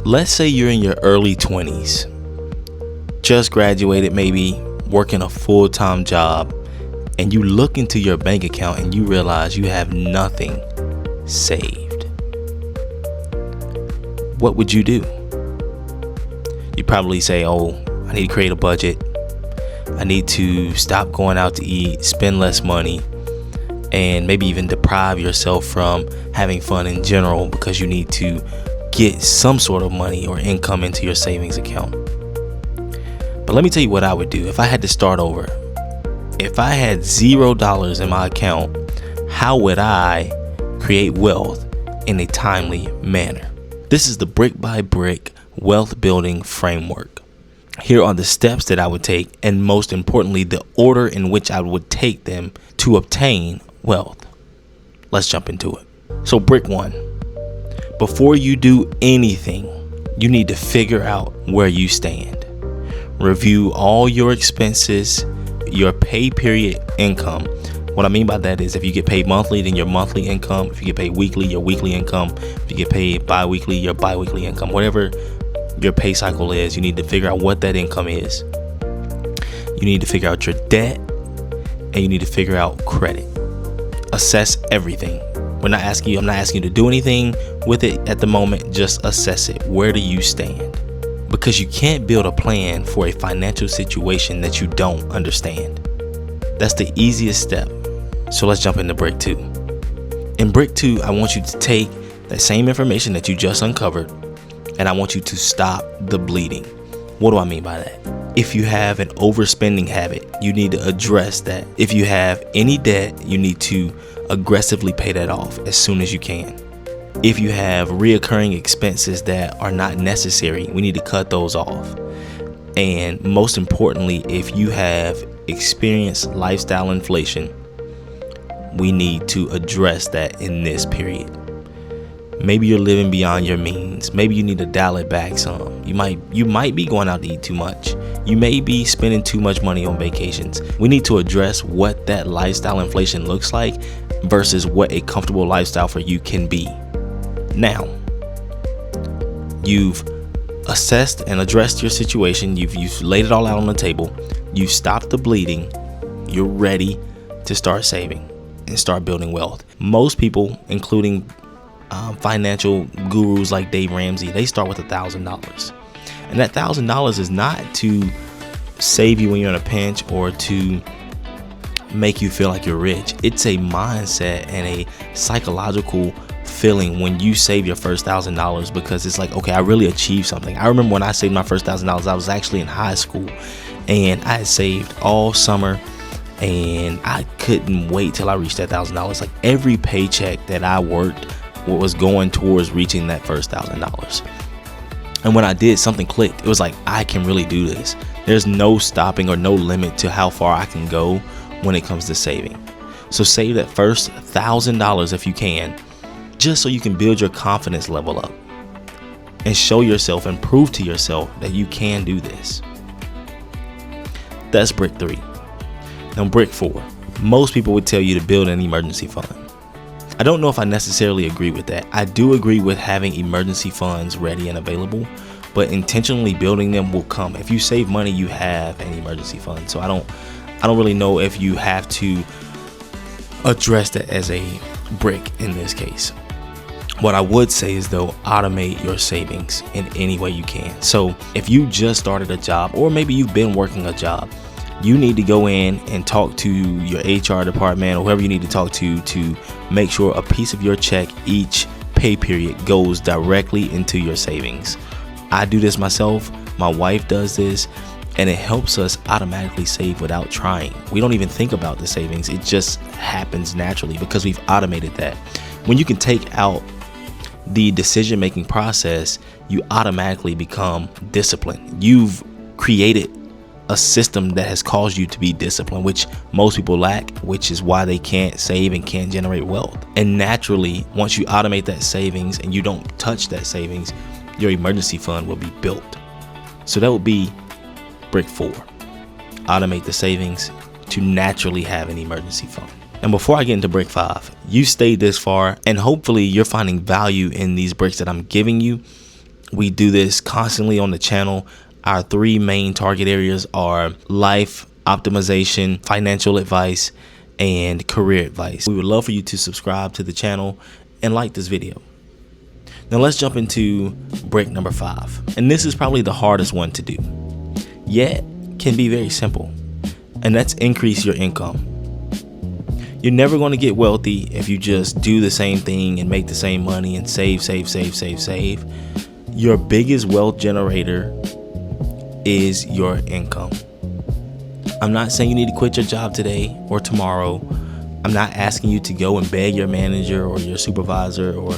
Let's say you're in your early 20s, just graduated, maybe working a full-time job, and you look into your bank account and you realize you have nothing saved. What would you do? You probably say, oh, I need to create a budget. I need to stop going out to eat, spend less money, and maybe even deprive yourself from having fun in general because you need to get some sort of money or income into your savings account. But let me tell you what I would do if I had to start over. If I had $0 in my account, how would I create wealth in a timely manner? This is the brick by brick wealth building framework. Here are the steps that I would take, and most importantly, the order in which I would take them to obtain wealth. Let's jump into it. So brick 1, before you do anything, you need to figure out where you stand. Review all your expenses, your pay period income. What I mean by that is if you get paid monthly, then your monthly income. If you get paid weekly, your weekly income. If you get paid bi-weekly, your bi-weekly income. Whatever your pay cycle is, you need to figure out what that income is. You need to figure out your debt, and you need to figure out credit. Assess everything. I'm not asking you to do anything with it at the moment. Just assess it. Where do you stand? Because you can't build a plan for a financial situation that you don't understand. That's the easiest step. So let's jump into brick 2. In brick 2, I want you to take that same information that you just uncovered, and I want you to stop the bleeding. What do I mean by that? If you have an overspending habit, you need to address that. If you have any debt, you need to aggressively pay that off as soon as you can. If you have reoccurring expenses that are not necessary, we need to cut those off. And most importantly, if you have experienced lifestyle inflation, we need to address that in this period. Maybe you're living beyond your means. Maybe you need to dial it back some. You might be going out to eat too much. You may be spending too much money on vacations. We need to address what that lifestyle inflation looks like versus what a comfortable lifestyle for you can be. Now, you've assessed and addressed your situation. You've laid it all out on the table. You've stopped the bleeding. You're ready to start saving and start building wealth. Most people, including financial gurus like Dave Ramsey, they start with $1,000. And that $1,000 is not to save you when you're in a pinch or to make you feel like you're rich. It's a mindset and a psychological feeling when you save your first $1,000, because it's like, okay, I really achieved something. I remember when I saved my first $1,000, I was actually in high school and I had saved all summer and I couldn't wait till I reached that $1,000. Like every paycheck that I worked was going towards reaching that first $1,000. And when I did, something clicked. It was like, I can really do this. There's no stopping or no limit to how far I can go when it comes to saving. So save that first $1,000 if you can, just so you can build your confidence level up and show yourself and prove to yourself that you can do this. That's brick 3. Now brick 4. Most people would tell you to build an emergency fund. I don't know if I necessarily agree with that. I do agree with having emergency funds ready and available, but intentionally building them will come. If you save money, you have an emergency fund. So I don't really know if you have to address that as a brick in this case. What I would say is, though, automate your savings in any way you can. So if you just started a job, or maybe you've been working a job, you need to go in and talk to your HR department or whoever you need to talk to make sure a piece of your check each pay period goes directly into your savings. I do this myself. My wife does this, and it helps us automatically save without trying. We don't even think about the savings. It just happens naturally because we've automated that. When you can take out the decision-making process, you automatically become disciplined. You've created a system that has caused you to be disciplined, which most people lack, which is why they can't save and can't generate wealth. And naturally, once you automate that savings and you don't touch that savings, your emergency fund will be built. So that would be brick 4. Automate the savings to naturally have an emergency fund. And before I get into brick 5, you stayed this far and hopefully you're finding value in these bricks that I'm giving you. We do this constantly on the channel. Our 3 main target areas are life optimization, financial advice, and career advice. We would love for you to subscribe to the channel and like this video. Now let's jump into brick number 5. And this is probably the hardest one to do, yet can be very simple. And that's increase your income. You're never going to get wealthy if you just do the same thing and make the same money and save. Your biggest wealth generator is your income. I'm not saying you need to quit your job today or tomorrow. I'm not asking you to go and beg your manager or your supervisor or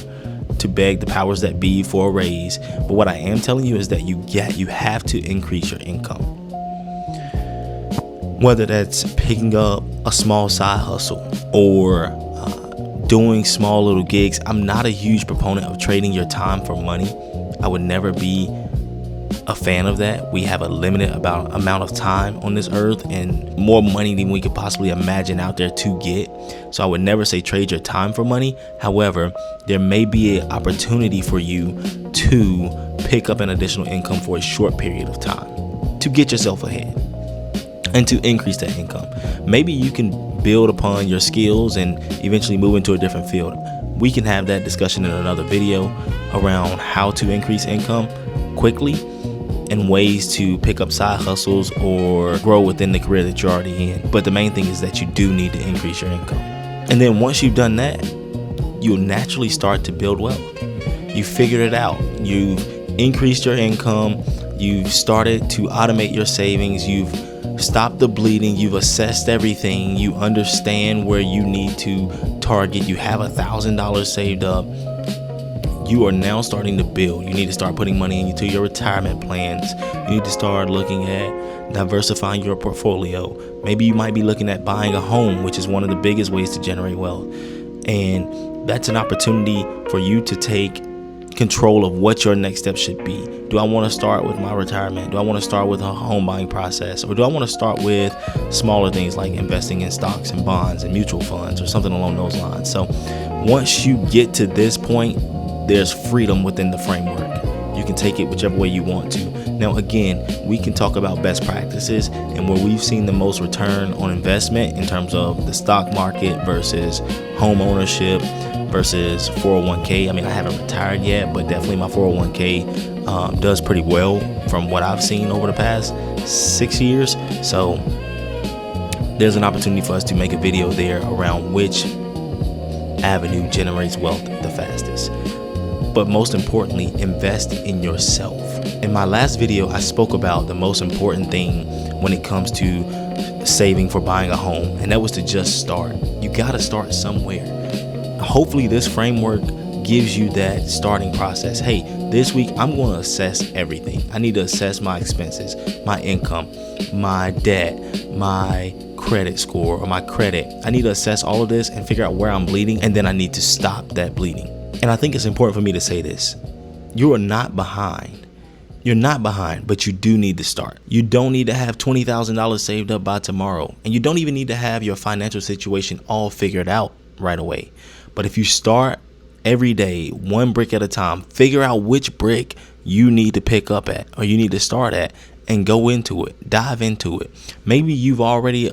to beg the powers that be for a raise. But what I am telling you is that you have to increase your income. Whether that's picking up a small side hustle or doing small little gigs. I'm not a huge proponent of trading your time for money. I would never be a fan of that. We have a limited amount of time on this earth and more money than we could possibly imagine out there to get. So I would never say trade your time for money. However, there may be an opportunity for you to pick up an additional income for a short period of time to get yourself ahead and to increase that income. Maybe you can build upon your skills and eventually move into a different field. We can have that discussion in another video around how to increase income quickly and ways to pick up side hustles or grow within the career that you're already in. But the main thing is that you do need to increase your income. And then once you've done that, you'll naturally start to build wealth. You figured it out. You've increased your income. You've started to automate your savings. You've stopped the bleeding. You've assessed everything. You understand where you need to target. You have $1,000 saved up. You are now starting to build. You need to start putting money into your retirement plans. You need to start looking at diversifying your portfolio. Maybe you might be looking at buying a home, which is one of the biggest ways to generate wealth. And that's an opportunity for you to take control of what your next step should be. Do I want to start with my retirement? Do I want to start with a home buying process? Or do I want to start with smaller things like investing in stocks and bonds and mutual funds or something along those lines? So once you get to this point, there's freedom within the framework. You can take it whichever way you want to. Now, again, we can talk about best practices and where we've seen the most return on investment in terms of the stock market versus home ownership versus 401k. I mean, I haven't retired yet, but definitely my 401k does pretty well from what I've seen over the past 6 years. So there's an opportunity for us to make a video there around which avenue generates wealth the fastest. But most importantly, invest in yourself. In my last video, I spoke about the most important thing when it comes to saving for buying a home, and that was to just start. You got to start somewhere. Hopefully this framework gives you that starting process. Hey, this week I'm going to assess everything. I need to assess my expenses, my income, my debt, my credit score, or my credit. I need to assess all of this and figure out where I'm bleeding, and then I need to stop that bleeding. And I think it's important for me to say this. You are not behind. You're not behind, but you do need to start. You don't need to have $20,000 saved up by tomorrow. And you don't even need to have your financial situation all figured out right away. But if you start every day, one brick at a time, figure out which brick you need to pick up at or you need to start at and go into it, dive into it. Maybe you've already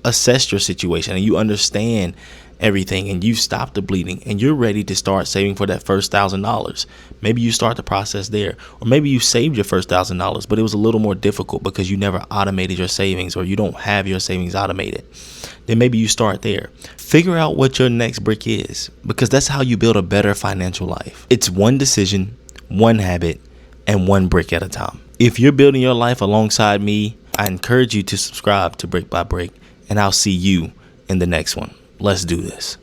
assessed your situation and you understand everything and you've stopped the bleeding and you're ready to start saving for that first $1,000. Maybe you start the process there, or maybe you saved your first $1,000, but it was a little more difficult because you never automated your savings or you don't have your savings automated. Then maybe you start there. Figure out what your next brick is, because that's how you build a better financial life. It's one decision, one habit, and one brick at a time. If you're building your life alongside me, I encourage you to subscribe to Brick by Brick, and I'll see you in the next one. Let's do this.